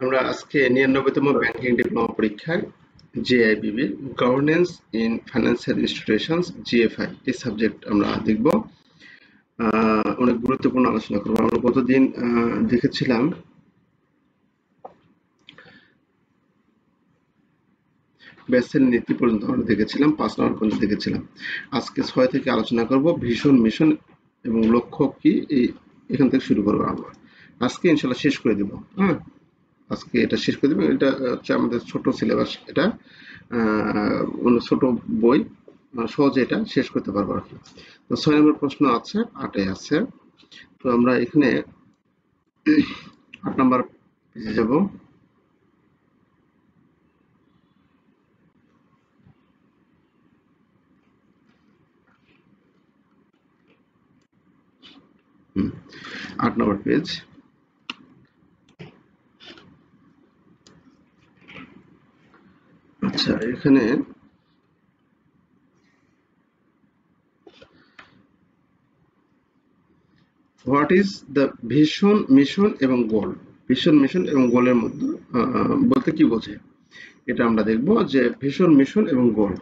আমরা আজকে 99তম banking diploma পরীক্ষার JAIIB governance in financial institutions GFI এই সাবজেক্ট আমরা দেখব। অনেক গুরুত্বপূর্ণ আলোচনা করব। আমরা গতদিন দেখেছিলাম বেসেল নীতি পর্যন্ত আমরা দেখেছিলাম, 5 নম্বর পর্যন্ত দেখেছিলাম। আজকে 6 থেকে আলোচনা করব ভীষণ মিশন এবং লক্ষ্য কি, এখান থেকে শুরু করবো। আমরা আজকে ইনশাল্লাহ শেষ করে দিব। আজকে এটা শেষ করে দেবেন। এটা হচ্ছে আমাদের ছোট সিলেবাস, এটা ছোট বই, সহজে এটা শেষ করতে পারবো আর কি। তো 6 নম্বর প্রশ্ন আছে, 8-এ আছে। তো আমরা এখানে 8 নম্বর পেজে যাব। হুম, 8 নম্বর পেজ। আচ্ছা, এখানে what is the vision, mission এবং গোল। ভিশন, মিশন এবং গোলের মধ্যে বলতে কি বোঝে, এটা আমরা দেখব। যে ভিশন, মিশন এবং গোল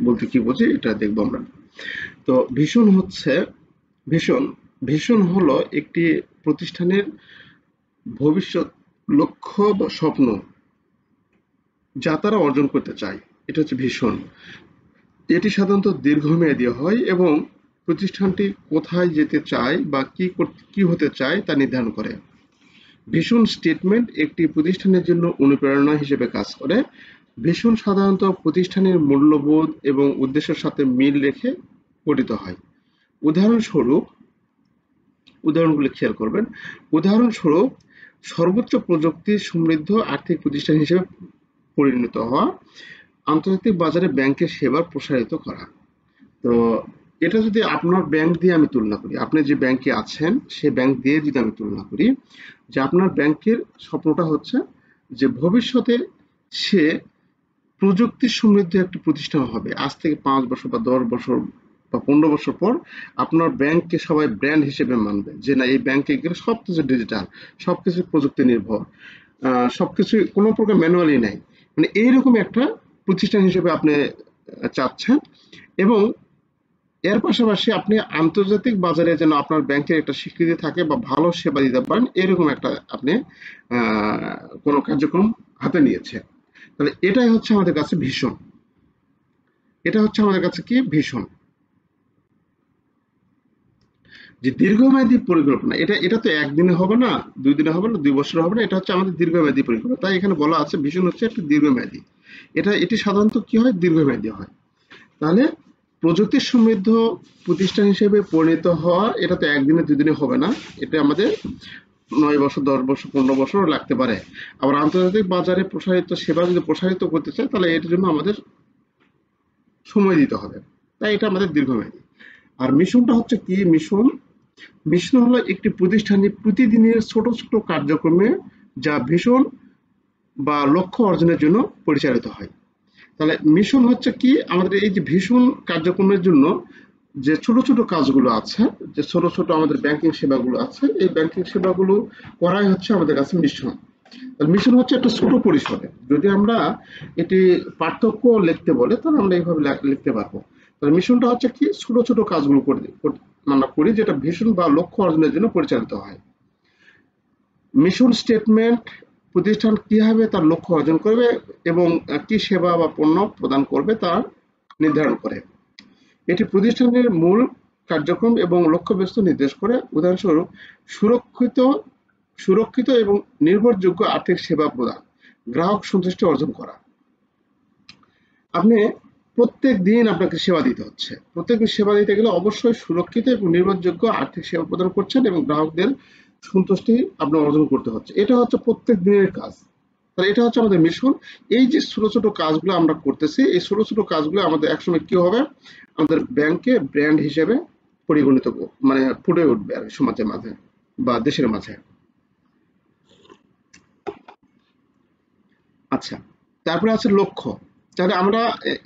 বলতে কি বোঝে, এটা দেখব আমরা। তো ভিশন হচ্ছে, ভিশন ভিশন হলো একটি প্রতিষ্ঠানের ভবিষ্যৎ লক্ষ্য বা স্বপ্ন যা তারা অর্জন করতে চায়, এটা হচ্ছে ভিশন। এটি সাধারণত দীর্ঘমেয়াদী হয় এবং প্রতিষ্ঠানটি কোথায় যেতে চায় বা কি হতে চায় তা নির্ধারণ করে। ভিশন স্টেটমেন্ট একটি প্রতিষ্ঠানের জন্য অনুপ্রেরণা হিসেবে কাজ করে। ভিশন সাধারণত প্রতিষ্ঠানের মূল্যবোধ এবং উদ্দেশ্যের সাথে মিল রেখে গঠিত হয়। উদাহরণস্বরূপ, উদাহরণগুলো খেয়াল করবেন। উদাহরণস্বরূপ, সর্বোচ্চ প্রযুক্তি সমৃদ্ধ আর্থিক প্রতিষ্ঠান হিসেবে পরিণত হওয়া, আন্তর্জাতিক বাজারে ব্যাংকের সেবা প্রসারিত করা। তো এটা যদি আপনার ব্যাংক দিয়ে আমি তুলনা করি, আপনি যে ব্যাংকে আছেন সে ব্যাংক দিয়ে যদি আমি তুলনা করি, যে আপনার ব্যাংকের স্বপ্নটা হচ্ছে যে ভবিষ্যতে সে প্রযুক্তি সমৃদ্ধ একটি প্রতিষ্ঠান হবে। আজ থেকে 5 বছর বা 10 বছর বা 15 বছর পর আপনার ব্যাংককে সবাই ব্র্যান্ড হিসেবে মানবে, যে না, এই ব্যাংকে গেলে সবকিছু ডিজিটাল, সবকিছু প্রযুক্তি নির্ভর, সবকিছু কোনো প্রকার ম্যানুয়ালি নাই, মানে এইরকম একটা প্রতিষ্ঠান হিসেবে আপনি চাচ্ছেন। এবং এর পাশাপাশি আপনি আন্তর্জাতিক বাজারে যেন আপনার ব্যাংকের একটা স্বীকৃতি থাকে বা ভালো সেবা দিতে পারেন, এরকম একটা আপনি কোনো কার্যক্রম হাতে নিয়েছেন। তাহলে এটাই হচ্ছে আমাদের কাছে ভীষণ, এটা হচ্ছে আমাদের কাছে কি ভীষণ, যে দীর্ঘমেয়াদী পরিকল্পনা। এটা এটা তো একদিনে হবে না, 2 দিনে হবে না, 2 বছরে হবে না, এটা হচ্ছে আমাদের দীর্ঘমেয়াদী পরিকল্পনা। তাই এখানে বলা আছে ভীষণ হচ্ছে একটা দীর্ঘমেয়াদী। এটি সাধারণত কি হয়, দীর্ঘমেয়াদী হয়। তাহলে প্রযুক্তি সমৃদ্ধ প্রতিষ্ঠান হিসেবে পরিণত হওয়া, এটা তো একদিনে 2 দিনে হবে না, এটা আমাদের 9 বছর, 10 বছর, 15 বছরও লাগতে পারে। আবার আন্তর্জাতিক বাজারে প্রসারিত সেবা যদি প্রসারিত করতে চায়, তাহলে এর জন্য আমাদের সময় দিতে হবে। তাই এটা আমাদের দীর্ঘমেয়াদী। আর মিশনটা হচ্ছে কি, মিশন মিশন হলো একটি প্রতিষ্ঠানের প্রতিদিনের ছোট ছোট কার্যক্রমে যা ভীষণ বা লক্ষ্য অর্জনের জন্য পরিচালিত হয়। তাহলে মিশন হচ্ছে কি, আমাদের এই যে ভীষণ কার্যক্রমের জন্য যে ছোট ছোট কাজগুলো আছে, যে ছোট ছোট আমাদের ব্যাংকিং সেবাগুলো আছে, এই ব্যাংকিং সেবাগুলো করাই হচ্ছে আমাদের কাছে মিশন। মিশন হচ্ছে একটা ছোট পরিসরে। যদি আমরা এটি পার্থক্য লিখতে বলে, তাহলে আমরা এইভাবে লিখতে পারবো। তাহলে মিশনটা হচ্ছে কি, ছোট ছোট কাজগুলো আমরা করি যেটা ভীষণ বা লক্ষ্য অর্জনের জন্য পরিচালিত হয়। মিশন স্টেটমেন্ট প্রতিষ্ঠান কিভাবে তার লক্ষ্য অর্জন করবে এবং কি সেবা বা পণ্য প্রদান করবে তা নির্ধারণ করে। এটি প্রতিষ্ঠানের মূল কার্যক্রম এবং লক্ষ্যবস্তু নির্দেশ করে। উদাহরণস্বরূপ, সুরক্ষিত সুরক্ষিত এবং নির্ভরযোগ্য আর্থিক সেবা প্রদান, গ্রাহক সন্তুষ্টি অর্জন করা। আপনি প্রত্যেক দিন আপনাকে সেবা দিতে হচ্ছে, প্রত্যেকদিন সেবা দিতে গেলে অবশ্যই সুরক্ষিত এবং নির্ভরযোগ্য আর্থিক সেবা প্রদান করছেন এবং গ্রাহকদের সন্তুষ্টি আপনার অর্জন করতে হচ্ছে। এটা হচ্ছে প্রত্যেক দিনের কাজ। তাহলে এটা হচ্ছে আমাদের মিশন। এই যে ছোট ছোট কাজগুলো আমরা করতেছি, এই ছোট ছোট কাজগুলো আমাদের একসময় কি হবে, আমাদের ব্যাংকে ব্র্যান্ড হিসেবে পরিগণিত, মানে ফুটে উঠবে আর সমাজের মাঝে বা দেশের মাঝে। আচ্ছা, তারপরে আছে লক্ষ্য। তাহলে আমরা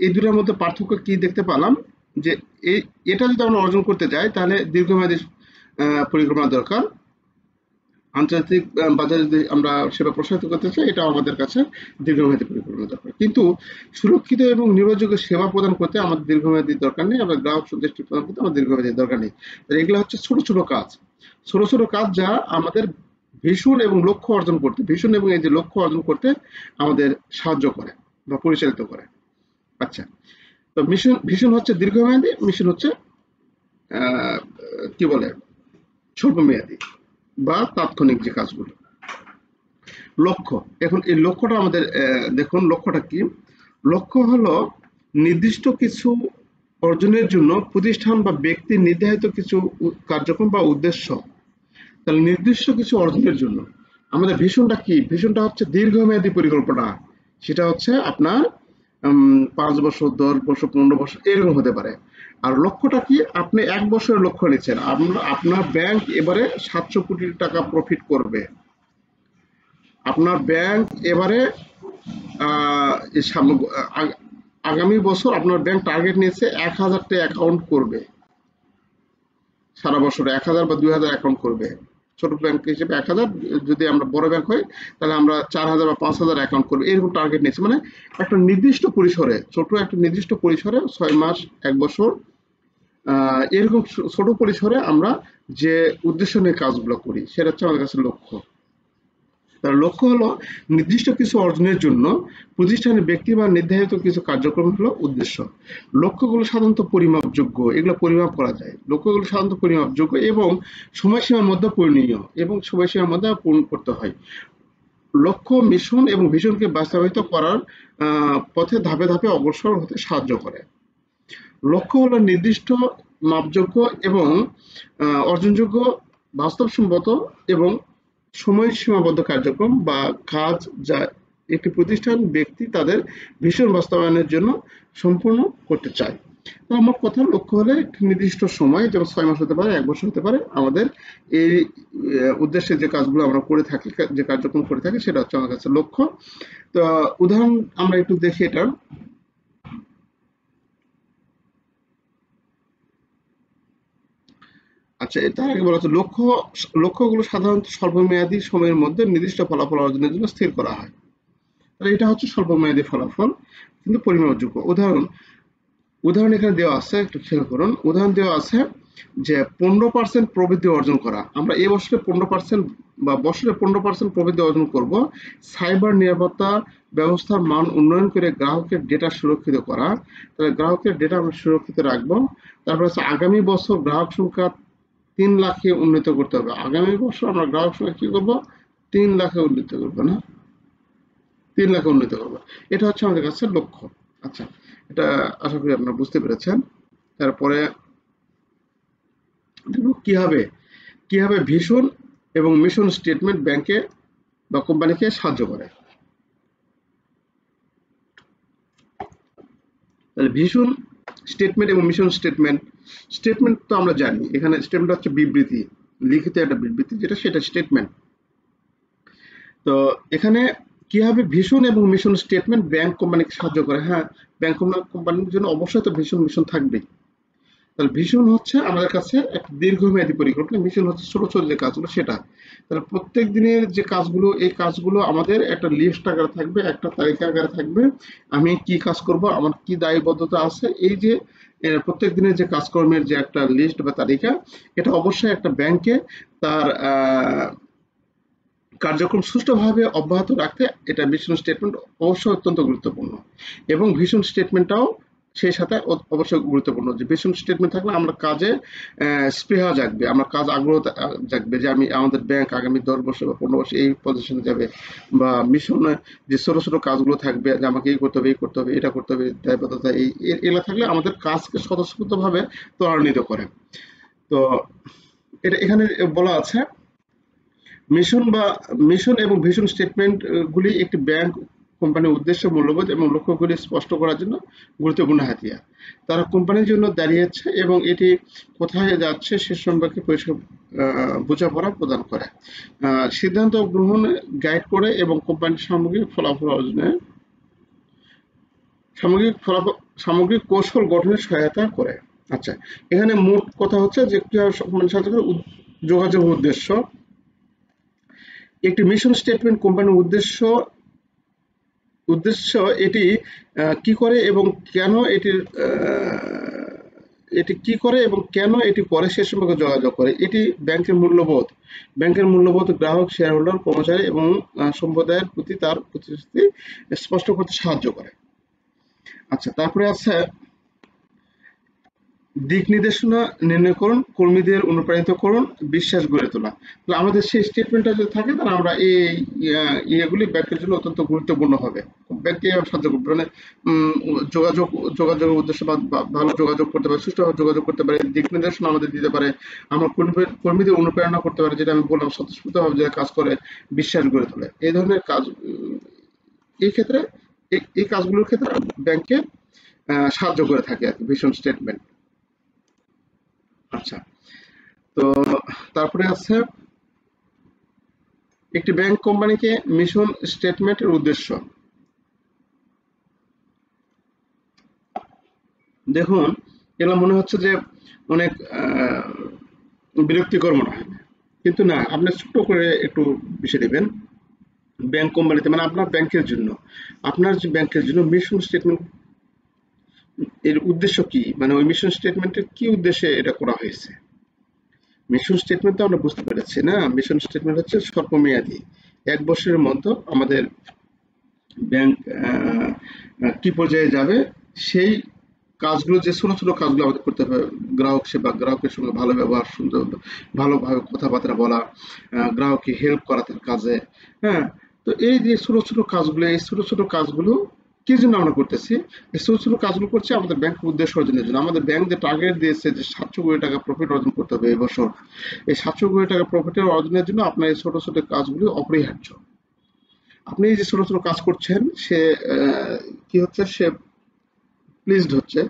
এই দুটোর মধ্যে পার্থক্য কি দেখতে পেলাম, যে এই এটা যদি আমরা অর্জন করতে যাই তাহলে দীর্ঘমেয়াদী পরিকল্পনা দরকার। আন্তর্জাতিক বাজারে যদি আমরা সেবা প্রসারিত করতে চাই, এটা আমাদের কাছে দীর্ঘমেয়াদী পরিকল্পনা দরকার। কিন্তু সুরক্ষিত এবং নির্ভরযোগ্য সেবা প্রদান করতে আমাদের দীর্ঘমেয়াদী দরকার নেই, আমরা গ্রাহক সন্তুষ্টি প্রদান করতে আমাদের দীর্ঘমেয়াদী দরকার নেই। এগুলো হচ্ছে ছোট ছোট কাজ, ছোট ছোট কাজ যা আমাদের ভীষণ এবং লক্ষ্য অর্জন করতে, ভীষণ এবং এই যে লক্ষ্য অর্জন করতে আমাদের সাহায্য করে বা পরিচালিত করে। আচ্ছা, তো ভীষণ হচ্ছে দীর্ঘমেয়াদী, মিশন হচ্ছে কি বলে স্বল্পমেয়াদী বা তাৎক্ষণিক যে কাজগুলো। লক্ষ্য, এখন এই লক্ষ্যটা আমাদের দেখুন লক্ষ্যটা কি। লক্ষ্য হলো নির্দিষ্ট কিছু অর্জনের জন্য প্রতিষ্ঠান বা ব্যক্তির নির্ধারিত কিছু কার্যক্রম বা উদ্দেশ্য। তাহলে নির্দিষ্ট কিছু অর্জনের জন্য আমাদের ভীষণটা কি, ভীষণটা হচ্ছে দীর্ঘমেয়াদী পরিকল্পনা। সেটা হচ্ছে আপনার 5 বছর, 10 বছর, 15 বছর এরকম হতে পারে। আর লক্ষ্যটা কি, আপনি 1 বছরের লক্ষ্য নিচ্ছেন, আপনার ব্যাংক এবারে 700 কোটি টাকা প্রফিট করবে। আপনার ব্যাংক এবারে আগামী বছর আপনার ব্যাংক টার্গেট নিয়েছে 1000টা অ্যাকাউন্ট করবে, সারা বছরে 1000 বা 2000 অ্যাকাউন্ট করবে। ছোট ব্যাংক হিসেবে 1000, যদি আমরা বড় ব্যাংক হই তাহলে আমরা 4000 বা 5000 অ্যাকাউন্ট করবো, এরকম টার্গেট নিয়েছে। মানে একটা নির্দিষ্ট পরিসরে, ছোট একটা নির্দিষ্ট পরিসরে 6 মাস, 1 বছর, এরকম ছোট পরিসরে আমরা যে উদ্দেশ্য নিয়ে কাজগুলো করি সেটা হচ্ছে আমাদের কাছে লক্ষ্য। তার লক্ষ্য হলো নির্দিষ্ট কিছু অর্জনের জন্য প্রতিষ্ঠানের ব্যক্তি বা নির্ধারিত কিছু কার্যক্রম হলো উদ্দেশ্য। লক্ষ্যগুলো সাধারণত পরিমাপযোগ্য, এগুলো পরিমাপ করা যায়। লক্ষ্যগুলো সাধারণত পরিমাপযোগ্য এবং সময়সীমার মধ্যে পূরণীয়, এবং সময়সীমার মধ্যে পূরণ করতে হয়। লক্ষ্য, মিশন এবং ভিশনকে বাস্তবায়িত করার পথে ধাপে ধাপে অগ্রসর হতে সাহায্য করে। লক্ষ্য হলো নির্দিষ্ট, মাপযোগ্য এবং অর্জনযোগ্য, বাস্তবসম্মত এবং সময় সীমাবদ্ধ কার্যক্রম বা কাজ যা একটি প্রতিষ্ঠান, ব্যক্তি তাদের ভীষণ বাস্তবায়নের জন্য সম্পূর্ণ করতে চায়। তো আমার কথা, লক্ষ্য হলে একটি নির্দিষ্ট সময়, যেমন 6 মাস হতে পারে, 1 বছর হতে পারে, আমাদের এই উদ্দেশ্যে যে কাজগুলো আমরা করে থাকি, যে কার্যক্রম করে থাকি, সেটা হচ্ছে আমার কাছে লক্ষ্য। তো উদাহরণ আমরা একটু দেখি এটা। আচ্ছা, তার আগে বলা হচ্ছে লক্ষ্যগুলো সাধারণত স্বল্পমেয়াদী সময়ের মধ্যে নির্দিষ্ট ফলাফল অর্জনের জন্য স্থির করা হয়। তাহলে এটা হচ্ছে স্বল্পমেয়াদী ফলাফল, কিন্তু পরিমাপযোগ্য। উদাহরণ এখানে দেওয়া আছে, একটু খেয়াল করুন। উদাহরণ দেওয়া আছে যে 15% প্রবৃদ্ধি অর্জন করা। আমরা এই বছরে 15% বা বছরে 15% প্রবৃদ্ধি অর্জন করব। সাইবার নিরাপত্তা ব্যবস্থার মান উন্নয়ন করে গ্রাহকের ডেটা সুরক্ষিত করা। তাহলে গ্রাহকের ডেটা আমরা সুরক্ষিত রাখবো। তারপর হচ্ছে আগামী বছর গ্রাহক সংখ্যা 3 লাখে উন্নীত করতে হবে। আগামী বছর আমরা গ্রাহক সংখ্যা কি করবো, 3 লাখে উন্নীত করবো, না 3 লাখে উন্নীত করবো। এটা হচ্ছে আমাদের কাছে লক্ষ্য। আচ্ছা, এটা আশা করি আপনারা বুঝতে পেরেছেন। তারপরে দেখব কিভাবে ভিশন এবং মিশন স্টেটমেন্ট ব্যাংকে বা কোম্পানিকে সাহায্য করে। তাহলে ভিশন স্টেটমেন্ট এবং মিশন স্টেটমেন্ট তো আমরা জানি, এখানে স্টেটমেন্ট হচ্ছে বিবৃতি, লিখিত একটা বিবৃতি, সেটা স্টেটমেন্ট। তো এখানে কিভাবে ভিশন এবং মিশন স্টেটমেন্ট ব্যাংক কোম্পানিকে সাহায্য করে। হ্যাঁ, ব্যাংক কোম্পানির জন্য অবশ্যই তো ভিশন মিশন থাকবেই। তাহলে ভিশন হচ্ছে আমাদের কাছে একটা দীর্ঘমেয়াদী পরিকল্পনা, মিশন হচ্ছে ছোট ছোট যে কাজগুলো সেটা। তাহলে প্রত্যেক দিনের যে কাজগুলো, এই কাজগুলো আমাদের একটা লিস্ট আকারে থাকবে, একটা তালিকা আকারে থাকবে। আমি কি কাজ করব, আমার কি দায়বদ্ধতা আছে, এই যে প্রত্যেক দিনের যে কাজকর্মের যে একটা লিস্ট বা তালিকা, এটা অবশ্যই একটা ব্যাংকে তার কার্যক্রম সুষ্ঠুভাবে অব্যাহত রাখতে এটা ভিশন স্টেটমেন্ট অবশ্যই অত্যন্ত গুরুত্বপূর্ণ। এবং ভিশন স্টেটমেন্টটাও সেই সাথে অবশ্যই গুরুত্বপূর্ণ, যে ভিশন স্টেটমেন্ট থাকলে আমরা কাজে স্পৃহা জাগবে, আমার কাজ আগ্রহ জাগবে, যে আমাদের ব্যাংক আগামী 10 বছর বা 15 বছর এই পজিশনে যাবে। বা মিশনে যে ছোট ছোট কাজগুলো থাকবে, যে আমাকে এই করতে হবে, এই করতে হবে, এটা করতে হবে, দায়বদ্ধতা এগুলো থাকলে আমাদের কাজকে স্বতঃস্ফূর্তভাবে ত্বরান্বিত করে। তো এটা এখানে বলা আছে, মিশন এবং ভিশন স্টেটমেন্ট গুলি একটি ব্যাংক কোম্পানির উদ্দেশ্য, মূল্যবোধ এবং লক্ষ্যগুলি স্পষ্ট করার জন্য গুরুত্বপূর্ণ হাতিয়ার। তারা কোম্পানির জন্য দাঁড়িয়েছে এবং এটি কোথায় যাচ্ছে সে সম্পর্কে পরিষ্কার বোঝাপড়া প্রদান করে, সিদ্ধান্ত গ্রহণে গাইড করে এবং কোম্পানির সামগ্রিক কৌশল গঠনে সহায়তা করে। আচ্ছা, এখানে মোট কথা হচ্ছে যে কিভাবে কোম্পানির সাথে যোগাযোগ উদ্দেশ্য, একটি মিশন স্টেটমেন্ট কোম্পানির উদ্দেশ্য উদ্দেশ্য এটি কি করে এবং কেন এটি কি করে এবং কেন এটি করে সে সম্পর্কে যোগাযোগ করে। এটি ব্যাংকের মূল্যবোধ গ্রাহক, শেয়ার হোল্ডার, কর্মচারী এবং সম্প্রদায়ের প্রতি তার প্রতিশ্রুতি স্পষ্ট করতে সাহায্য করে। আচ্ছা, তারপরে আছে দিক নির্দেশনা নির্ণয় করুন, কর্মীদের অনুপ্রাণিত করুন, বিশ্বাস গড়ে তোলা। তাহলে আমাদের সেই স্টেটমেন্টটা যদি থাকে তাহলে আমরা এই ইয়েগুলি ব্যাংকের জন্য অত্যন্ত গুরুত্বপূর্ণ হবে। ব্যাংকে সাহায্য করবে, মানে যোগাযোগের উদ্দেশ্যে বা ভালো যোগাযোগ করতে পারে, সুষ্ঠুভাবে যোগাযোগ করতে পারে, দিক নির্দেশনা আমাদের দিতে পারে, আমরা কর্মীদের অনুপ্রেরণা করতে পারে, যেটা আমি বললাম স্বতঃস্ফূর্তভাবে যে কাজ করে বিশ্বাস গড়ে তোলে। এই ধরনের কাজ এই ক্ষেত্রে এই কাজগুলোর ক্ষেত্রে ব্যাংকে সাহায্য করে থাকে আর কি ভিশন স্টেটমেন্ট। আচ্ছা, তো তারপরে আছে একটি ব্যাংক কোম্পানিকে মিশন স্টেটমেন্টের উদ্দেশ্য। দেখুন, এগুলো মনে হচ্ছে যে অনেক বিরক্তিকর মনে হয়, কিন্তু না, আপনি ছোট করে একটু বিষয় নেবেন। ব্যাংক কোম্পানিতে মানে আপনার ব্যাংকের জন্য, আপনার যে ব্যাংকের জন্য মিশন স্টেটমেন্ট এর উদ্দেশ্য কি, মানে ওই মিশন স্টেটমেন্টের কি উদ্দেশ্যে এটা করা হয়েছে। মিশন স্টেটমেন্ট তো আমরা বুঝতে পেরেছি না, মিশন স্টেটমেন্ট হচ্ছে স্বল্পমেয়াদী, 1 বছরের মধ্যে আমাদের ব্যাংক কি পর্যায়ে যাবে সেই কাজগুলো, যে ছোট ছোট কাজগুলো আমাদের করতে হবে। গ্রাহক সেবা, গ্রাহকের সঙ্গে ভালো ব্যবহার, সুন্দর ভালোভাবে কথাবার্তা বলা, গ্রাহককে হেল্প করা তার কাজে। হ্যাঁ, তো এই যে ছোট ছোট কাজগুলো, এই ছোট ছোট কাজগুলো কি জন্য আমরা করতেছি, এই ছোট ছোট কাজগুলো করছি আমাদের ব্যাংক উদ্দেশ্য অর্জনের জন্য। আমাদের ব্যাংক যে টার্গেট দিয়েছে যে 700 কোটি টাকা প্রফিট অর্জন করতে হবে এই বছর, এই 700 কোটি টাকা প্রফিটের অর্জনের জন্য আপনার এই ছোট ছোট কাজগুলো অপরিহার্য। আপনি এই যে ছোট ছোট কাজ করছেন, সে কি হচ্ছে, সে প্লিজড হচ্ছে,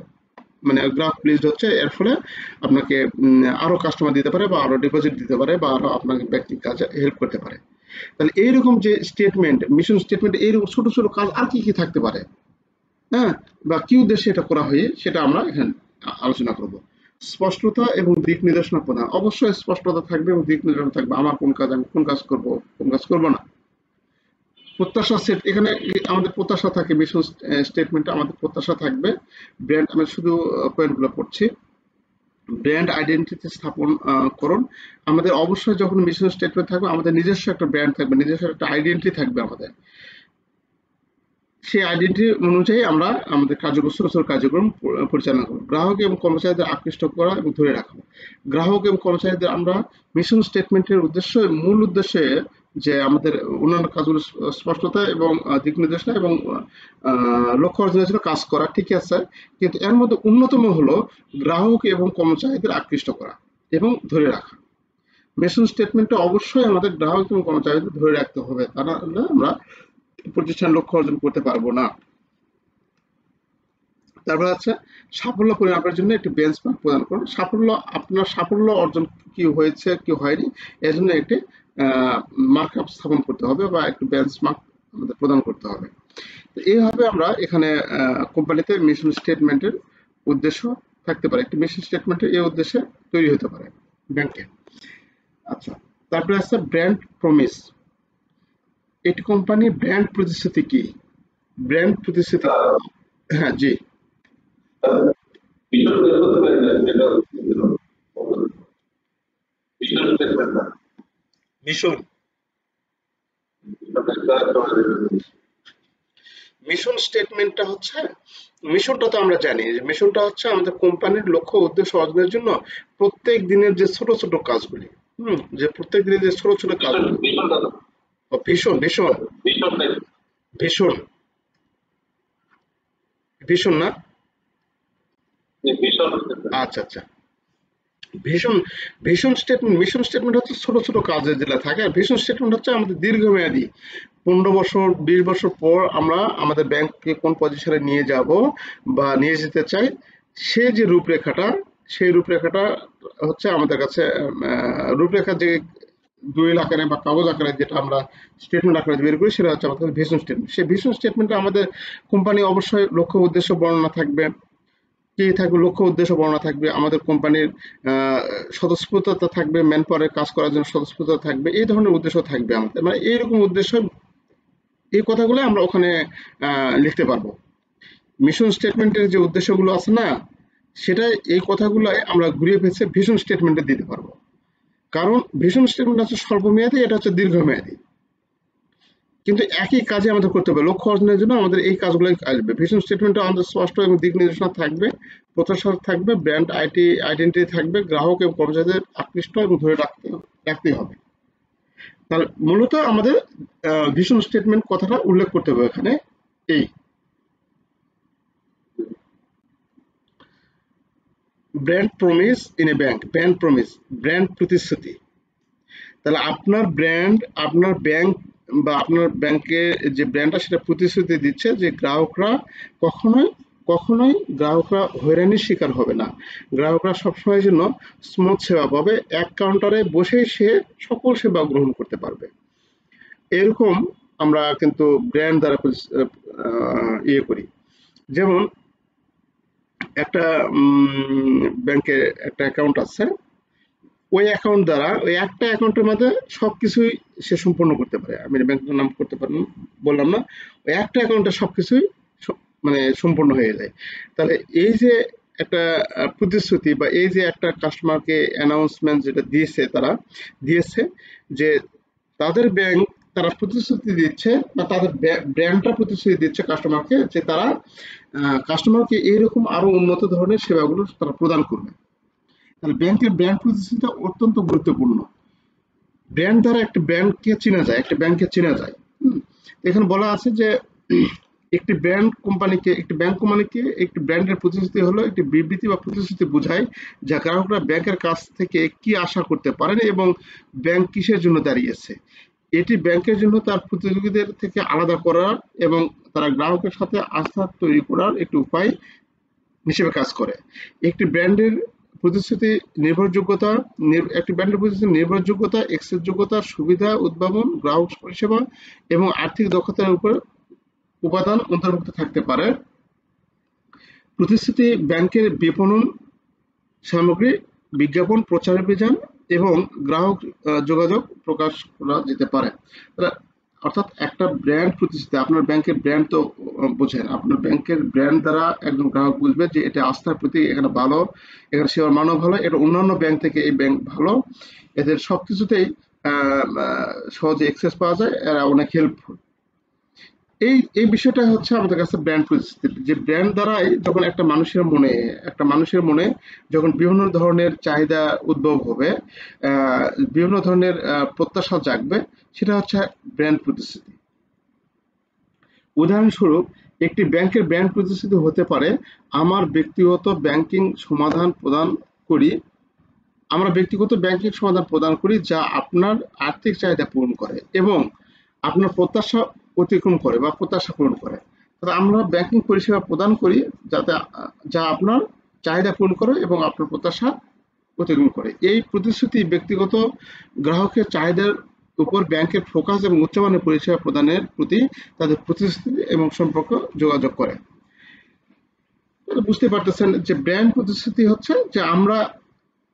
মানে গ্রাহক প্লিজড হচ্ছে, এর ফলে আপনাকে আরো কাস্টমার দিতে পারে বা আরো ডিপোজিট দিতে পারে বা আরো আপনাকে ব্যক্তির কাজে হেল্প করতে পারে। তাহলে এইরকম যে স্টেটমেন্ট, মিশন স্টেটমেন্ট, এইরকম ছোট ছোট কাজ আর কি কি থাকতে পারে, হ্যাঁ, বা কি উদ্দেশ্যে এটা করা হয় সেটা আমরা এখানে আলোচনা করব। স্পষ্টতা এবং দিক নির্দেশনা প্রদান, অবশ্যই স্পষ্টতা থাকবে এবং দিক নির্দেশনা থাকবে, আমার কোন কাজ, আমি কোন কাজ করব, কোন কাজ করব না। প্রত্যাশা সেট, এখানে আমাদের প্রত্যাশা থাকে মিশন স্টেটমেন্টে, আমাদের প্রত্যাশা থাকবে। ব্র্যান্ড, আমি শুধু পয়েন্টগুলো পড়ছি। ব্র্যান্ড আইডেন্টিটি স্থাপন করুন, আমাদের অবশ্যই যখন মিশন স্টেটমেন্ট থাকবে আমাদের নিজস্ব একটা ব্র্যান্ড থাকবে, নিজস্ব একটা আইডেন্টিটি থাকবে আমাদের। সেই আইডেন্টিটি অনুযায়ী আমরা আমাদের কার্যক্রম পরিচালনা করব। গ্রাহক এবং কর্মচারীদের আকৃষ্ট করা এবং ধরে রাখা। গ্রাহক এবং কর্মচারীদের আমরা মিশন স্টেটমেন্টের উদ্দেশ্য, মূল উদ্দেশ্যে যে আমাদের অন্যান্য কাজগুলো স্পষ্টতা এবং দিক নির্দেশনা এবং লক্ষ্য অর্জনের জন্য কাজ করা, ঠিক আছে, কিন্তু এর মধ্যে অন্যতম হলো গ্রাহক এবং কর্মচারীদের আকৃষ্ট করা এবং ধরে রাখা। মিশন স্টেটমেন্টে অবশ্যই আমাদের গ্রাহক এবং কর্মচারীদের ধরে রাখতে হবে, তা নাহলে আমরা প্রতিষ্ঠান লক্ষ্য অর্জন করতে পারবো না। তারপর আছে সাফল্য পরিমাপের জন্য একটি বেঞ্চমার্ক প্রদান করুন। আপনার সাফল্য অর্জন কি হয়েছে কি হয়নি এর জন্য একটি মার্কআপ স্থাপন করতে হবে বা একটি বেঞ্চমার্ক আমাদের প্রদান করতে হবে। এইভাবে আমরা এখানে কোম্পানিতে মিশন স্টেটমেন্টের উদ্দেশ্য থাকতে পারে, একটি মিশন স্টেটমেন্টের এই উদ্দেশ্যে তৈরি হতে পারে ব্যাংকে। আচ্ছা, তারপরে আছে ব্র্যান্ড প্রমিস। একটি কোম্পানির ব্র্যান্ড প্রতিশ্রুতি কি? ব্র্যান্ড প্রতিশ্রুতি, হ্যাঁ জি, মিশন মিশন স্টেটমেন্টটা হচ্ছে, মিশনটা তো আমরা জানি যে মিশনটা হচ্ছে আমাদের কোম্পানির লক্ষ্য উদ্দেশ্য অর্জনের জন্য প্রত্যেক দিনের যে ছোট ছোট কাজগুলি, যে প্রত্যেক দিনের যে ছোট ছোট কাজগুলি, ভীষণ ভীষণ ভীষণ ভীষণ না, আচ্ছা আচ্ছা, ভীষণ ভীষণ স্টেটমেন্ট, মিশন স্টেটমেন্ট হচ্ছে ছোট ছোট কাজে যেটা থাকে, আর ভীষণ স্টেটমেন্ট হচ্ছে আমাদের দীর্ঘমেয়াদী, 15 বছর 20 বছর পর আমরা আমাদের ব্যাংককে কোন পজিশনে নিয়ে যাব বা নিয়ে যেতে চাই, সে যে রূপরেখাটা, সেই রূপরেখাটা হচ্ছে আমাদের কাছে রূপরেখা যে দলিল আকারে বা কাগজ আকারে যেটা আমরা স্টেটমেন্ট আকারে বের করি, সেটা হচ্ছে আমাদের ভিশন স্টেটমেন্ট। সেই ভিশন স্টেটমেন্টে আমাদের কোম্পানি অবশ্যই লক্ষ্য উদ্দেশ্য বর্ণনা থাকবে, কি থাকবে, লক্ষ্য উদ্দেশ্য বর্ণনা থাকবে, আমাদের কোম্পানির স্বতঃস্ফূর্ততা থাকবে, ম্যান পাওয়ারের কাজ করার জন্য স্বতঃস্ফূর্ততা থাকবে, এই ধরনের উদ্দেশ্য থাকবে আমাদের, মানে এইরকম উদ্দেশ্য, এই কথাগুলো আমরা ওখানে লিখতে পারবো। মিশন স্টেটমেন্টের যে উদ্দেশ্যগুলো আছে না, সেটা এই কথাগুলাই আমরা ঘুরিয়ে পেঁচে ভিশন স্টেটমেন্টে দিতে পারবো। কারণ ভিশন স্টেটমেন্ট হচ্ছে স্বল্পমেয়াদী, এটা হচ্ছে দীর্ঘমেয়াদী, কিন্তু একই কাজে আমাদের করতে হবে। লক্ষ্য অর্জনের জন্য আমাদের এই কাজগুলোই আসবে। ভিশন স্টেটমেন্টে আমাদের স্পষ্ট এবং দিক নির্দেশনা থাকবে, প্রত্যাশা থাকবে, ব্র্যান্ড আইডেন্টিটি থাকবে, গ্রাহক এবং কর্মচারীদের আকৃষ্ট এবং ধরে রাখতে হবে। তাহলে মূলত আমাদের ভিশন স্টেটমেন্ট কথাটা উল্লেখ করতে হবে এখানে। এই brand promise in a bank, brand promise, brand প্রতিশ্রুতি। তাহলে আপনার ব্যাংক বা আপনার ব্যাংকে যে ব্র্যান্ডটা, সেটা প্রতিশ্রুতি দিচ্ছে যে গ্রাহকরা কখনোই কখনোই গ্রাহকরা হয়রানির শিকার হবে না, গ্রাহকরা সবসময়ের জন্য স্মুথ সেবা পাবে, এক কাউন্টারে বসেই সে সকল সেবা গ্রহণ করতে পারবে। এরকম আমরা কিন্তু ব্র্যান্ড দ্বারা ইয়ে করি। যেমন একটা ব্যাংকে একটা অ্যাকাউন্ট আছে, ওই অ্যাকাউন্ট দ্বারা ওই একটা অ্যাকাউন্টের মধ্যে সবকিছুই সে সম্পূর্ণ করতে পারে। আমি ব্যাংকের নাম করতে পারলাম, বললাম না, ওই একটা অ্যাকাউন্টে সবকিছুই মানে সম্পূর্ণ হয়ে যায়। তাহলে এই যে একটা প্রতিশ্রুতি, বা এই যে একটা কাস্টমারকে অ্যানাউন্সমেন্ট যেটা দিয়েছে যে তাদের ব্যাংক, তারা প্রতিশ্রুতি দিচ্ছে বা তাদের ব্র্যান্ডটা প্রতিশ্রুতি দিচ্ছে কাস্টমারকে, যে তারা কাস্টমারকে এইরকম আরো উন্নত ধরনের সেবাগুলো তারা প্রদান করবে। তাহলে ব্যাংকের ব্র্যান্ড প্রতিষ্ঠাটা অত্যন্ত গুরুত্বপূর্ণ। ব্র্যান্ড দ্বারা একটা ব্র্যান্ডকে চেনা যায়, একটা ব্যাংককে চেনা যায়। এখানে বলা আছে যে একটি ব্যাংক কোম্পানিকে একটি ব্র্যান্ডের প্রতিশ্রুতি হলো একটি বিবৃতি বা প্রতিশ্রুতি বোঝায়, যা গ্রাহকরা ব্যাংকের কাছ থেকে কি আশা করতে পারেন এবং ব্যাংক কিসের জন্য দাঁড়িয়েছে। এটি ব্যাংকের জন্য তার প্রতিযোগীদের থেকে আলাদা করার এবং তারা গ্রাহকের সাথে আস্থা তৈরি করার একটি উপায় হিসেবে কাজ করে। একটি ব্র্যান্ডের প্রতিশ্রুতি নির্ভরযোগ্যতা, একটি ব্র্যান্ডের প্রতিশ্রুতি নির্ভরযোগ্যতা, যোগ্যতা, সুবিধা, উদ্ভাবন, গ্রাহক পরিষেবা এবং আর্থিক দক্ষতার উপর উপাদান অন্তর্ভুক্ত থাকতে পারে। প্রতিশ্রুতি ব্যাংকের বিপণন সামগ্রী, বিজ্ঞাপন, প্রচারাভিযান এবং গ্রাহক যোগাযোগ প্রকাশ করা যেতে পারে। অর্থাৎ একটা ব্র্যান্ড প্রতিষ্ঠিত, আপনার ব্যাংকের ব্র্যান্ড তো বোঝেন, আপনার ব্যাংকের ব্র্যান্ড দ্বারা একজন গ্রাহক বুঝবে যে এটা আস্থার প্রতি, এখানে ভালো, এখানে সেবার মানও ভালো, এটা অন্যান্য ব্যাংক থেকে এই ব্যাংক ভালো, এদের সবকিছুতেই সহজে অ্যাক্সেস পাওয়া যায়, এরা অনেক হেল্পফুল। এই বিষয়টা হচ্ছে আমাদের কাছে ব্র্যান্ড প্রতিষ্ঠিত। যে ব্র্যান্ড দ্বারাই যখন একটা মানুষের মনে যখন বিভিন্ন ধরনের চাহিদা উদ্ভব হবে, বিভিন্ন ধরনের প্রত্যাশা জাগবে, সেটা হচ্ছে ব্র্যান্ড প্রতিশ্রুতি। উদাহরণস্বরূপ, একটি ব্যাংকের ব্র্যান্ড প্রতিশ্রুতি হতে পারে, আমরা ব্যক্তিগত ব্যাংকিং সমাধান প্রদান করি যা আপনার আর্থিক চাহিদা পূরণ করে এবং আপনার প্রত্যাশা অতিক্রম করে বা প্রত্যাশা পূরণ করে। তবে আমরা ব্যাংকিং পরিষেবা প্রদান করি যা আপনার চাহিদা পূরণ করে এবং আপনার প্রত্যাশা অতিক্রম করে। এই প্রতিশ্রুতি ব্যক্তিগত গ্রাহকের চাহিদার উপর ব্যাংকের ফোকাস এবং উচ্চমানের পরিষেবা প্রদানের প্রতি তাদের প্রতিশ্রুতি এবং সম্পর্ক যোগাযোগ করে। বুঝতে পারতেছেন যে ব্র্যান্ড প্রতিশ্রুতি হচ্ছে যে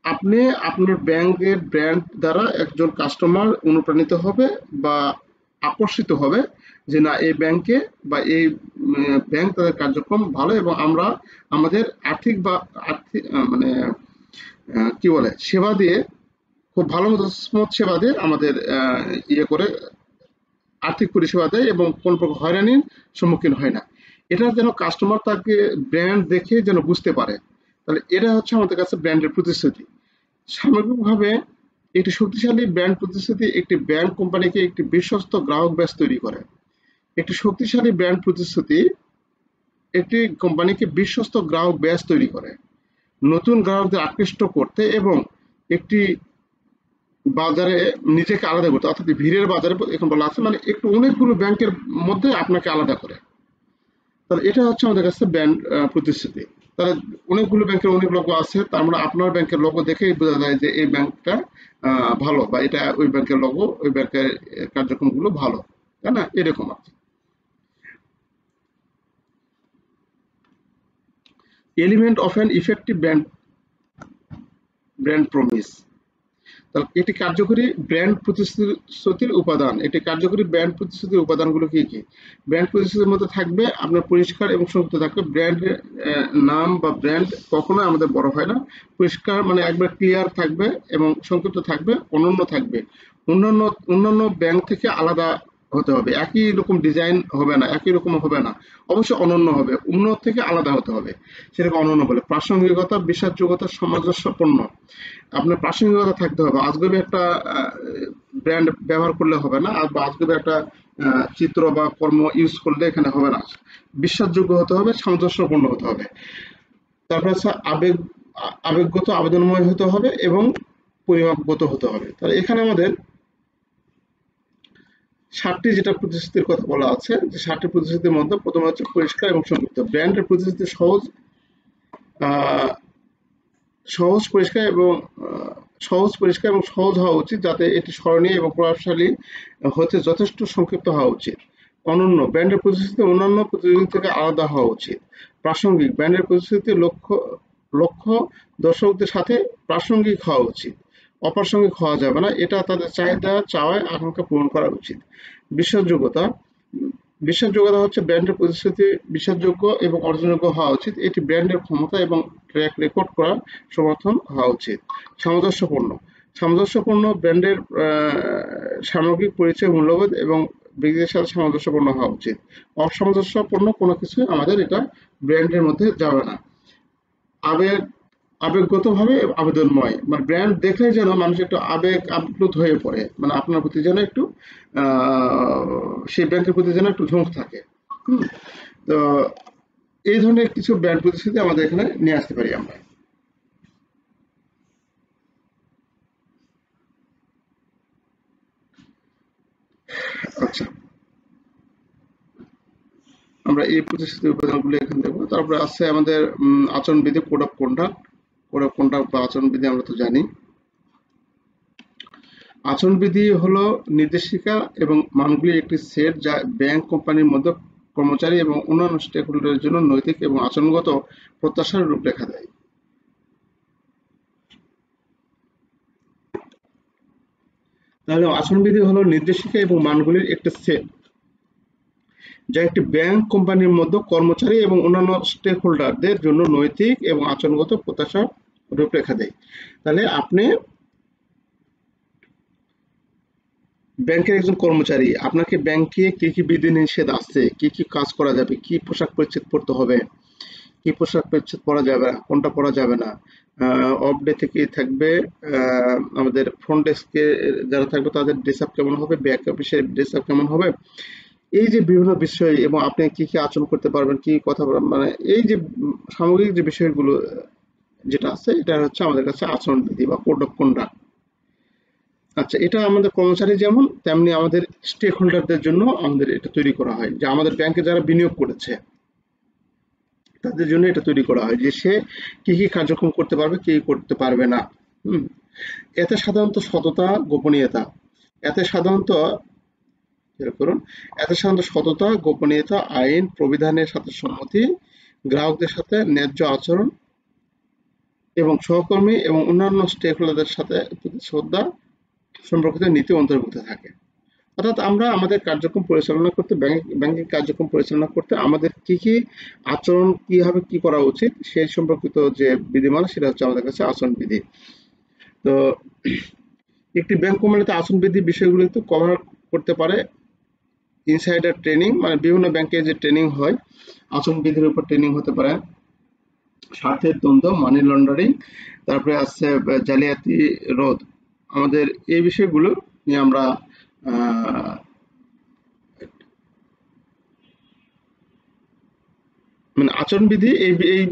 আপনি আপনার ব্যাংকের ব্র্যান্ড দ্বারা একজন কাস্টমার অনুপ্রাণিত হবে বা আকর্ষিত হবে যে না, এই ব্যাংকে বা এই ব্যাংক তাদের কার্যক্রম ভালো এবং আমরা আমাদের আর্থিক মানে কি বলে সেবা দিয়ে, খুব ভালো মতো স্মুথ সেবা দিয়ে আমাদের ইয়ে করে আর্থিক পরিষেবা দেয় এবং কোন প্রকার হয়রানির সম্মুখীন হয় না। এটা যেন কাস্টমার তাকে ব্র্যান্ড দেখে যেন বুঝতে পারে। তাহলে এটা হচ্ছে আমাদের কাছে ব্র্যান্ডের প্রতিশ্রুতি। সামগ্রিকভাবে একটি শক্তিশালী ব্র্যান্ড প্রতিশ্রুতি একটি ব্যাংক কোম্পানিকে একটি বিশ্বস্ত গ্রাহক বেস তৈরি করে। একটি শক্তিশালী ব্র্যান্ড প্রতিশ্রুতি একটি কোম্পানিকে বিশ্বস্ত গ্রাহক বেস তৈরি করে, নতুন গ্রাহকদের আকৃষ্ট করতে এবং একটি বাজারে নিজেকে আলাদা করতে, অর্থাৎ ভিড়ের বাজারে এখন বলা আছে মানে একটু অনেকগুলো ব্যাংকের মধ্যে আপনাকে আলাদা করে। তাহলে এটা হচ্ছে আমাদের কাছে ব্র্যান্ড প্রতিশ্রুতি। তাহলে অনেকগুলো ব্যাংকের অনেক লোগো আছে, তার মানে আপনার ব্যাংকের লোগো দেখেই বোঝা যায় যে এই ব্যাংকটা ভালো, বা এটা ওই ব্যাংকের লোগো, ওই ব্যাংকের কার্যক্রমগুলো ভালো, তাই না? এরকম আছে। Element of an effective brand promise. তাহলে এটি কার্যকরী ব্র্যান্ড প্রতিশ্রুতির উপাদান। এটি কার্যকরী ব্র্যান্ড প্রতিশ্রুতির উপাদানগুলো কি কি? ব্র্যান্ড প্রতিশ্রুতির মধ্যে থাকবে আপনার পরিষ্কার এবং সংক্ষিপ্ত থাকবে। ব্র্যান্ডের নাম বা ব্র্যান্ড কখনোই আমাদের বড় হয় না। পরিষ্কার মানে একবার ক্লিয়ার থাকবে এবং সংক্ষিপ্ত থাকবে, অনন্য থাকবে। অন্যান্য অন্যান্য ব্যাংক থেকে আলাদা হতে হবে, একই রকম ডিজাইন হবে না, একই রকম হবে না, অবশ্যই অনন্য হবে, অন্য থেকে আলাদা হতে হবে, সেটাকে অনন্য বলে। প্রাসঙ্গিকতা, বিশ্বাসযোগ্যতা, সামঞ্জস্যপূর্ণ। আপনার প্রাসঙ্গিকতা থাকতে হবে। আজগবি একটা ব্র্যান্ড ব্যবহার করলে হবে না, আর আজগবি একটা চিত্র বা কর্ম ইউজ করলে এখানে হবে না। বিশ্বাসযোগ্য হতে হবে, সামঞ্জস্যপূর্ণ হতে হবে। তারপরে হচ্ছে আবেগগত, আবেদনময় হতে হবে এবং পরিমাপগত হতে হবে। তাহলে এখানে আমাদের 7টি যেটা প্রতিশ্রুতির কথা বলা আছে, যে 7টি প্রতিশ্রুতির মধ্যে প্রথমে হচ্ছে পরিষ্কার এবং সংক্ষিপ্ত। ব্র্যান্ডের প্রতিশ্রুতি সহজ, পরিষ্কার এবং সহজ হওয়া উচিত, যাতে এটি স্মরণীয় এবং প্রভাবশালী হতে যথেষ্ট সংক্ষিপ্ত হওয়া উচিত। অনন্য, ব্র্যান্ডের প্রতিশ্রুতি অন্যান্য প্রতিশ্রুতি থেকে আলাদা হওয়া উচিত। প্রাসঙ্গিক, ব্র্যান্ডের প্রতিশ্রুতি লক্ষ্য দর্শকদের সাথে প্রাসঙ্গিক হওয়া উচিত, অপ্রাসঙ্গিক হওয়া যাবে না, এটা তাদের চাহিদা, চাওয়ায়, আকাঙ্ক্ষা পূরণ করা উচিত। বিশ্বাসযোগ্যতা, বিশ্বাসযোগ্যতা হচ্ছে ব্র্যান্ডের প্রতিশ্রুতি বিশ্বাসযোগ্য এবং অর্জনযোগ্য হওয়া উচিত, এটি ব্র্যান্ডের ক্ষমতা এবং ট্র্যাক রেকর্ড করার সমর্থন হওয়া উচিত। সামঞ্জস্যপূর্ণ, ব্র্যান্ডের সামগ্রিক পরিচয়, মূল্যবোধ এবং ব্যক্তিদের সাথে সামঞ্জস্যপূর্ণ হওয়া উচিত। অসামঞ্জস্যপূর্ণ কোনো কিছু আমাদের এটা ব্র্যান্ডের মধ্যে যাবে না। আবেগগতভাবে আবেদনময়, মানে ব্র্যান্ড দেখলে যেন মানুষ একটু আপ্লুত হয়ে পড়ে, মানে আপনার প্রতি যেন একটু সেই ব্র্যান্ডের প্রতি যেন একটু ঝোঁক থাকে। তো এই ধরনের কিছু ব্র্যান্ড প্রতিশ্রুতি আমাদের এখানে নিয়ে আসতে পারি আমরা। আচ্ছা, আমরা এই প্রতিশ্রুতি উপাদানগুলো এখানে দেখবো। তারপরে আছে আমাদের আচরণবিধি, কোড অফ কন্ডাক্ট বা আচরণবিধি আমরা তো জানি। আচরণবিধি হলো নির্দেশিকা এবং মানগুলির একটি সেট, যা ব্যাংক কোম্পানির মধ্যে কর্মচারী এবং অন্যান্য স্টেক হোল্ডারের জন্য নৈতিক এবং আচরণগত প্রত্যাশার রূপরেখা দেয়। তাহলে আচরণবিধি হলো নির্দেশিকা এবং মানগুলির একটি সেট, যা একটি ব্যাংক কোম্পানির মধ্যে কর্মচারী এবং অন্যান্য স্টেক হোল্ডারদের জন্য নৈতিক এবং আচরণগত প্রত্যাশার রূপরেখা দেয়। তাহলে আপনি ব্যাংকের একজন কর্মচারী, আপনাকে ব্যাংকে কি কি বিধিনিষেধ আছে, কি কি কাজ করা যাবে, কি পোশাক পরিচ্ছদ পরতে হবে, কি পোশাক পরিচ্ছদ পরা যাবে না, কোনটা পরা যাবে না, অফ ডে থেকে থাকবে, আমাদের ফ্রন্ট ডেস্কে যারা থাকবে তাদের ড্রেস আপ কেমন হবে, ব্যাক অফিসের ড্রেস আপ কেমন হবে, এই যে বিভিন্ন বিষয়, এবং আপনি কি কি আচরণ করতে পারবেন, কি কথা বলবেন, মানে এই যে সামগ্রিক যে বিষয়গুলো যেটা আছে, এটা হচ্ছে আমাদের কাছে আচরণবিধি বা কোড অফ কন্ডাক্ট। আচ্ছা, এটা আমাদের কর্মচারী যেমন, তেমনি আমাদের স্টেক হোল্ডারদের জন্য আমাদের এটা তৈরি করা হয়, যে আমাদের ব্যাংকে যারা বিনিয়োগ করেছে তাদের জন্য এটা তৈরি করা হয়, যে সে কি কি কার্যক্রম করতে পারবে, কি করতে পারবে না। হুম এতে সাধারণত সততা, গোপনীয়তা, এতে সাধারণত করুন এতে সাধারণত সততা, গোপনীয়তা, আইন প্রবিধানের সাথে সম্মতি, গ্রাহকদের সাথে ন্যায্য আচরণ এবং সহকর্মী এবং অন্যান্য স্টেক হোল্ডারদের সাথে শ্রদ্ধা সম্পর্কিত নীতি অন্তর্ভুক্ত থাকে। অর্থাৎ আমরা আমাদের কার্যক্রম পরিচালনা করতে, ব্যাংকিং কার্যক্রম পরিচালনা করতে আমাদের কি কি আচরণ, কিভাবে কি করা উচিত সেই সম্পর্কিত যে বিধিমালা, সেটা হচ্ছে আমাদের কাছে আচরণ বিধি। তো একটি ব্যাংক কোম্পানিতে আচরণ বিধি বিষয়গুলো তো কভার করতে পারে ইনসাইডার ট্রেনিং, মানে বিভিন্ন ব্যাংকে যে ট্রেনিং হয় আচরণ বিধির উপর ট্রেনিং হতে পারে, স্বার্থের দ্বন্দ্ব, মানি লন্ডারিং, তারপরে আছে জালিয়াতি রোধ। আমাদের এই বিষয়গুলো নিয়ে আমরা মানে আচরণবিধি এই এই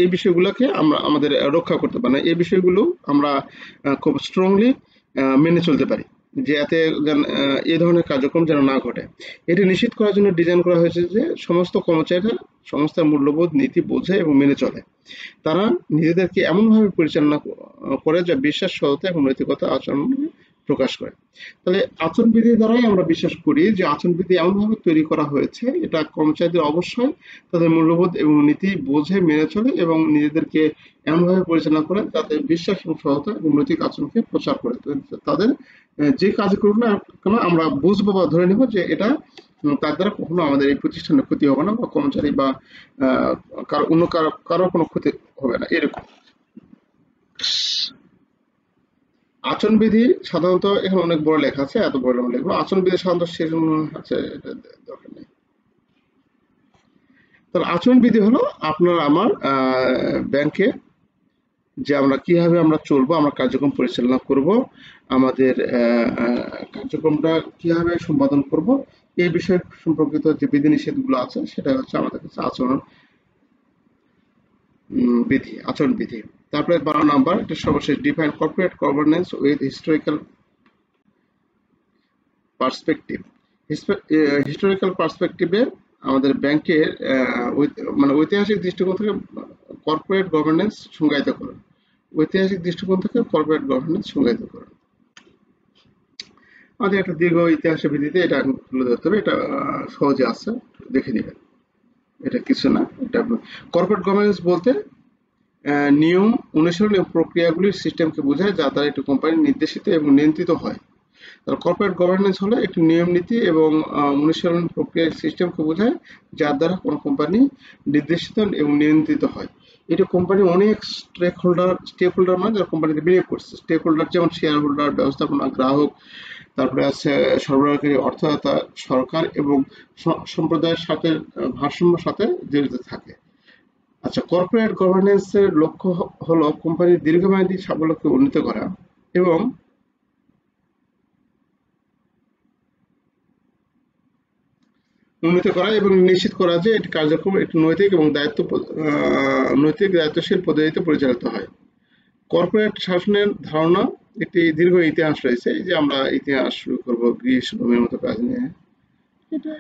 এই বিষয়গুলোকে আমরা আমাদের রক্ষা করতে পারি না, এই বিষয়গুলো আমরা খুব স্ট্রংলি মেনে চলতে পারি, যে এতে যেন এই ধরনের কার্যক্রম যেন না ঘটে। এটি নিশ্চিত করার জন্য ডিজাইন করা হয়েছে যে সমস্ত কর্মচারীরা সংস্থার মূল্যবোধ, নীতি বোঝে এবং মেনে চলে। তারা নিজেদেরকে এমনভাবে পরিচালনা করে যা বিশ্বাস, সততা এবং নৈতিকতা আচরণ প্রকাশ করে। তাহলে আচরণবিধি দ্বারাই আমরা বিশ্বাস করি যে আচরণবিধি এমনভাবে তৈরি করা হয়েছে এটা কর্মচারীদের অবশ্যই তাদের মূল্যবোধ এবং নীতি বোঝে মেনে চলে এবং নিজেদেরকে এমনভাবে পরিচালনা করে যাতে বিশ্বাস এবং সততা এবং নৈতিক আচরণকে প্রচার করে। তাদের যে কাজ করুক না কেন আমরা বুঝবো বা ধরে নেব যে এটা তার দ্বারা কখনো আমাদের এই প্রতিষ্ঠানের ক্ষতি হবে না বা কর্মচারী বা অন্য কারো কোনো ক্ষতি হবে না এরকম। আচরণবিধি সাধারণত এখানে অনেক বড় লেখা আছে, এত বড় লিখবো। আচরণবিধি সাধারণত সেজন্য আছে, এটা দরকার নেই। তাহলে আচরণবিধি হলো আপনার আমার ব্যাংকে যে আমরা কিভাবে আমরা চলবো, আমরা কার্যক্রম পরিচালনা করব, আমাদের কার্যক্রমটা কিভাবে সম্পাদন করব, এই বিষয় সম্পর্কিত যে বিধিনিষেধগুলো আছে সেটা হচ্ছে আমাদের কাছে আচরণ বিধি, আচরণ বিধি। তারপরে 12 নাম্বার, এটা সর্বশেষ, define corporate governance with historical perspective. Historical পার্সপেক্টিভে আমাদের ব্যাংকের মানে ঐতিহাসিক দৃষ্টিকোণ থেকে কর্পোরেট গভর্নেন্স সংজ্ঞায়িত করুন। ঐতিহাসিক দৃষ্টিকোণ থেকে কর্পোরেট গভর্নেন্স সংজ্ঞায়িত করুন। আমাদের একটা দীর্ঘ ইতিহাসের ভিত্তিতে এটা তুলে ধরতে হবে, এটা সহজে আছে, দেখে নেবেন, এটা কিছু না। এটা কর্পোরেট গভর্নেন্স বলতে নিয়ম, অনুসরণ এবং প্রক্রিয়াগুলির সিস্টেমকে বোঝায় যা দ্বারা একটি কোম্পানি নির্দেশিত এবং নিয়ন্ত্রিত হয়। কর্পোরেট গভর্নেন্স হলো একটি নিয়ম নীতি এবং অনুসরণ প্রক্রিয়ার সিস্টেমকে বোঝায় যার দ্বারা কোনো কোম্পানি নির্দেশিত এবং নিয়ন্ত্রিত হয়। এটা কোম্পানি অনেক স্টেক হোল্ডার মানে যারা কোম্পানিতে বিনিয়োগ করছে, স্টেক হোল্ডার যেমন শেয়ার হোল্ডার, ব্যবস্থাপনা, গ্রাহক, তারপরে আছে সরবরাহকারী, অর্থদাতা, সরকার এবং সম্প্রদায়ের সাথে ভারসাম্যের সাথে জড়িত থাকে। আচ্ছা, কর্পোরেট গভর্নেন্সের লক্ষ্য হলো কোম্পানির দীর্ঘমেয়াদী সাফল্যকে উন্নীত করা এবং নিশ্চিত করা যে এটি কার্যক্রম একটি নৈতিক দায়িত্বশীল পদ্ধতিতে পরিচালিত হয়। কর্পোরেট শাসনের ধারণা একটি দীর্ঘ ইতিহাস রয়েছে। এই যে আমরা ইতিহাস শুরু করবো গ্রিস রোমের মতো কাজ নিয়ে, এটা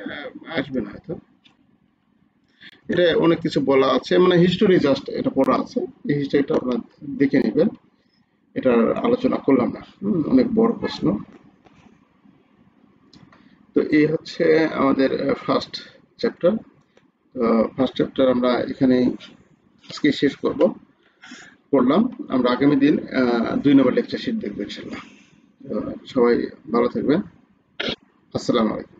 আসবে না হয়তো, এটা অনেক কিছু বলা আছে, মানে হিস্টোরি জাস্ট এটা পড়া আছে, এই হিস্টোরিটা আপনারা দেখে নেবেন, এটা আলোচনা করলাম না, অনেক বড় প্রশ্ন। তো এই হচ্ছে আমাদের ফার্স্ট চ্যাপ্টার। ফার্স্ট চ্যাপ্টার আমরা এখানে আজকে শেষ করলাম। আমরা আগামী দিন 2 নম্বর লেকচার শিট দেখবো ইনশাল্লাহ। সবাই ভালো থাকবেন। আসসালামু আলাইকুম।